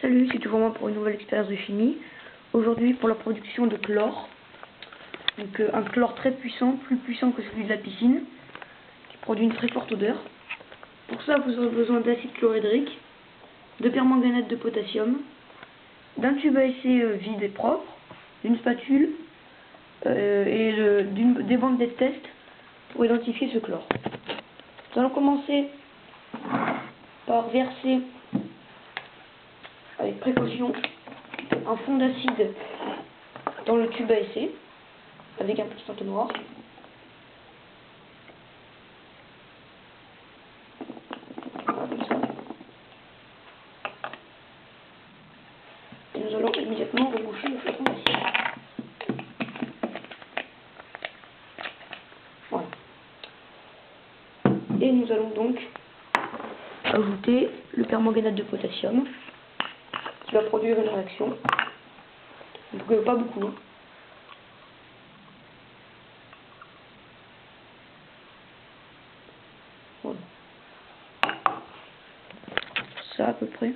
Salut, c'est toujours moi pour une nouvelle expérience de chimie. Aujourd'hui pour la production de chlore. Donc un chlore très puissant, plus puissant que celui de la piscine, qui produit une très forte odeur. Pour ça vous aurez besoin d'acide chlorhydrique, de permanganate de potassium, d'un tube à essai vide et propre, d'une spatule et des bandelettes de test pour identifier ce chlore. Nous allons commencer par verser avec précaution un fond d'acide dans le tube à essai avec un petit entonnoir. Voilà, comme ça. Et nous allons immédiatement reboucher le flacon d'acide. Voilà. Et nous allons donc ajouter le permanganate de potassium qui va produire une réaction. Donc pas beaucoup. Hein. Voilà. Ça à peu près.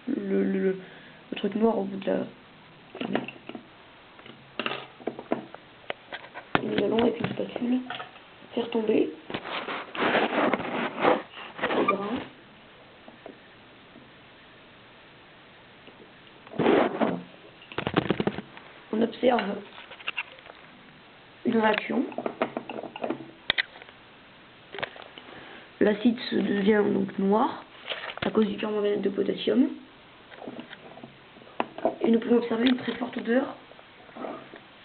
Le truc noir au bout de la... Et nous allons avec une spatule faire tomber les grains. Voilà. On observe une réaction. L'acide se devient donc noir à cause du permanganate de potassium. Et nous pouvons observer une très forte odeur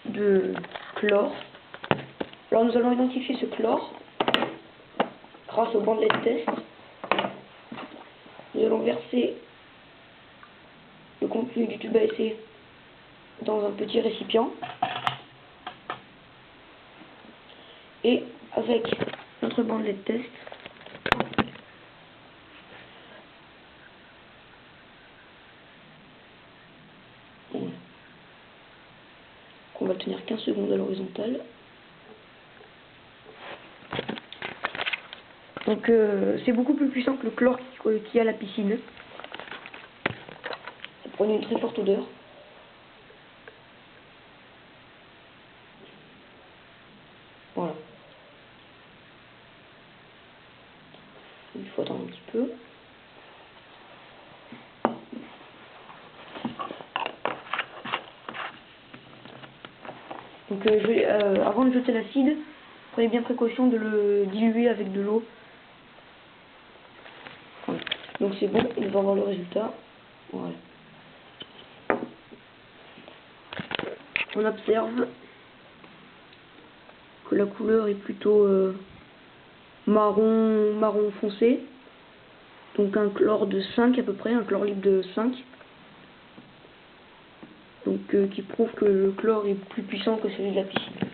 de chlore. Alors nous allons identifier ce chlore grâce aux bandelettes de test. Nous allons verser le contenu du tube à essai dans un petit récipient. Et avec notre bandelette de test, on va le tenir 15 secondes à l'horizontale. Donc c'est beaucoup plus puissant que le chlore qu'il y a à la piscine. Ça produit une très forte odeur. Voilà. Il faut attendre un petit peu. Donc avant de jeter l'acide, prenez bien précaution de le diluer avec de l'eau. Voilà. Donc c'est bon, on va voir le résultat. Voilà. On observe que la couleur est plutôt marron foncé. Donc un chlore de 5 à peu près, un chlore libre de 5. Donc qui prouve que le chlore est plus puissant que celui de la piscine.